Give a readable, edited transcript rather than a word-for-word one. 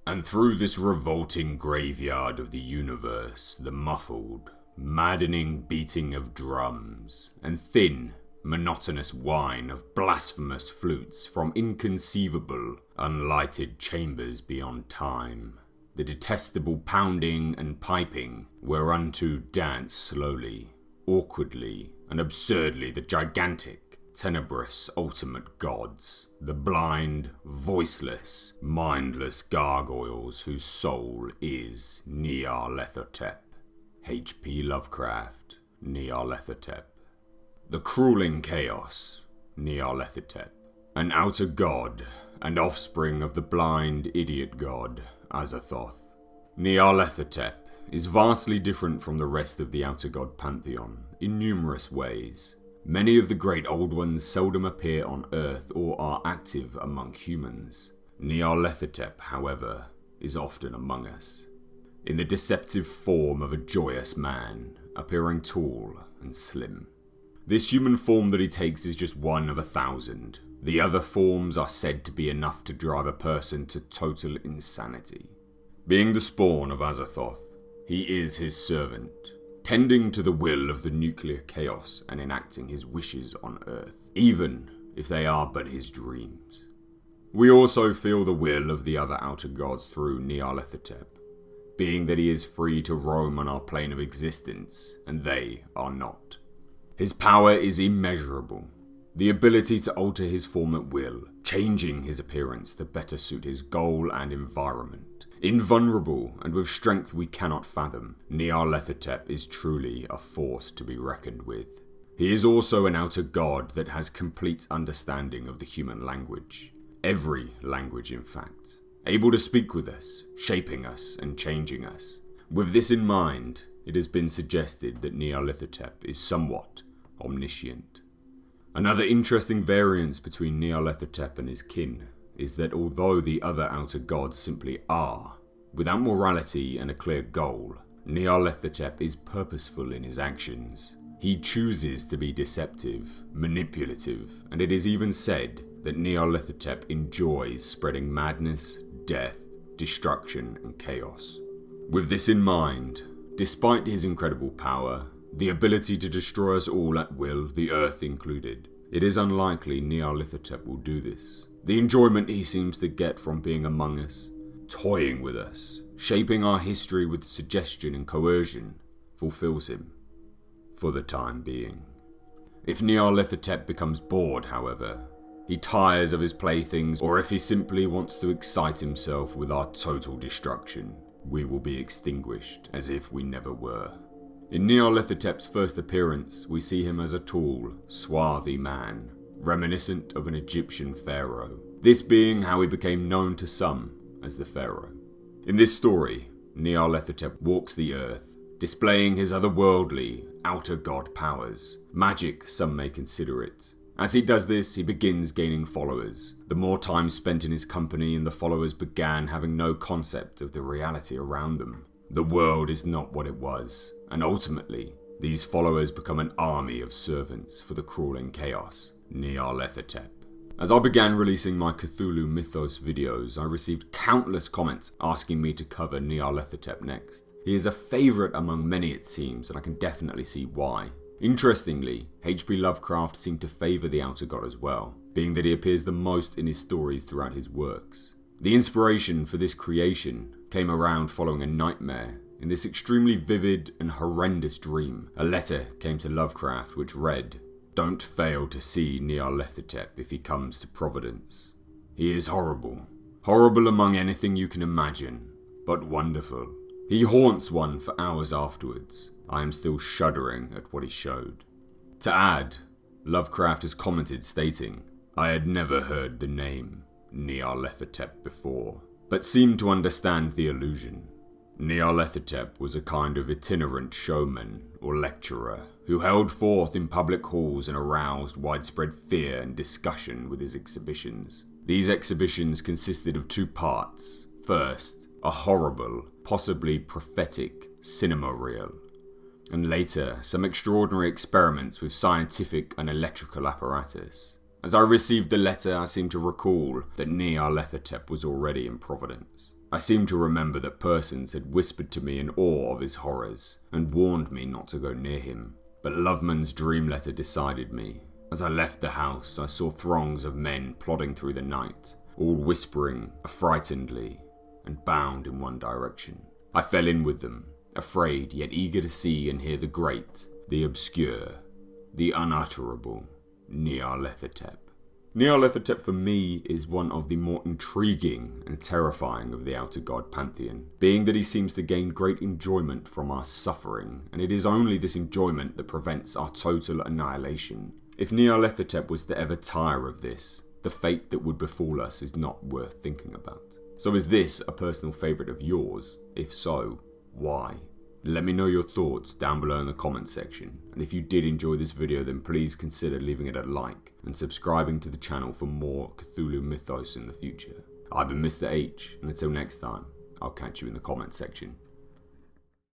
And through this revolting graveyard of the universe, the muffled, maddening beating of drums, and thin, monotonous whine of blasphemous flutes from inconceivable, unlighted chambers beyond time, the detestable pounding and piping whereunto dance slowly, awkwardly, and absurdly the gigantic, tenebrous ultimate gods, the blind, voiceless, mindless gargoyles whose soul is Nyarlathotep. H.P. Lovecraft, Nyarlathotep. The crawling chaos, Nyarlathotep. An outer god, and offspring of the blind, idiot god, Azathoth. Nyarlathotep is vastly different from the rest of the outer god pantheon in numerous ways. Many of the great old ones seldom appear on Earth or are active among humans. Nyarlathotep, however, is often among us, in the deceptive form of a joyous man, appearing tall and slim. This human form that he takes is just one of 1,000. The other forms are said to be enough to drive a person to total insanity. Being the spawn of Azathoth, he is his servant, tending to the will of the nuclear chaos and enacting his wishes on Earth, even if they are but his dreams. We also feel the will of the other outer gods through Nyarlathotep, being that he is free to roam on our plane of existence, and they are not. His power is immeasurable, the ability to alter his form at will, changing his appearance to better suit his goal and environment. Invulnerable and with strength we cannot fathom, Nyarlathotep is truly a force to be reckoned with. He is also an outer god that has complete understanding of the human language. Every language, in fact. Able to speak with us, shaping us and changing us. With this in mind, it has been suggested that Nyarlathotep is somewhat omniscient. Another interesting variance between Nyarlathotep and his kin is that although the other outer gods simply are, without morality and a clear goal, Nyarlathotep is purposeful in his actions. He chooses to be deceptive, manipulative, and it is even said that Nyarlathotep enjoys spreading madness, death, destruction, and chaos. With this in mind, despite his incredible power, the ability to destroy us all at will, the Earth included, it is unlikely Nyarlathotep will do this. The enjoyment he seems to get from being among us, toying with us, shaping our history with suggestion and coercion, fulfills him, for the time being. If Nyarlathotep becomes bored, however, he tires of his playthings, or if he simply wants to excite himself with our total destruction, we will be extinguished as if we never were. In Nyarlathotep's first appearance, we see him as a tall, swarthy man, reminiscent of an Egyptian pharaoh, this being how he became known to some as the pharaoh. In this story, Nyarlathotep walks the earth, displaying his otherworldly, outer god powers. Magic, some may consider it. As he does this, he begins gaining followers. The more time spent in his company, and the followers began having no concept of the reality around them. The world is not what it was, and ultimately, these followers become an army of servants for the crawling chaos, Nyarlathotep. As I began releasing my Cthulhu Mythos videos, I received countless comments asking me to cover Nyarlathotep next. He is a favourite among many, it seems, and I can definitely see why. Interestingly, H.P. Lovecraft seemed to favour the outer god as well, being that he appears the most in his stories throughout his works. The inspiration for this creation came around following a nightmare. In this extremely vivid and horrendous dream, a letter came to Lovecraft which read, "Don't fail to see Nyarlathotep if he comes to Providence. He is horrible. Horrible among anything you can imagine, but wonderful. He haunts one for hours afterwards. I am still shuddering at what he showed." To add, Lovecraft has commented stating, "I had never heard the name Nyarlathotep before, but seemed to understand the allusion. Nyarlathotep was a kind of itinerant showman or lecturer who held forth in public halls and aroused widespread fear and discussion with his exhibitions. These exhibitions consisted of two parts. First, a horrible, possibly prophetic cinema reel, and later some extraordinary experiments with scientific and electrical apparatus. As I received the letter, I seemed to recall that Nyarlathotep was already in Providence. I seem to remember that persons had whispered to me in awe of his horrors, and warned me not to go near him. But Loveman's dream letter decided me. As I left the house, I saw throngs of men plodding through the night, all whispering affrightedly and bound in one direction. I fell in with them, afraid yet eager to see and hear the great, the obscure, the unutterable Nyarlathotep. Nyarlathotep for me is one of the more intriguing and terrifying of the outer god pantheon, being that he seems to gain great enjoyment from our suffering, and it is only this enjoyment that prevents our total annihilation. If Nyarlathotep was to ever tire of this, the fate that would befall us is not worth thinking about. So is this a personal favourite of yours? If so, why? Let me know your thoughts down below in the comment section, and if you did enjoy this video then please consider leaving it a like and subscribing to the channel for more Cthulhu Mythos in the future. I've been Mr. H, and until next time, I'll catch you in the comment section.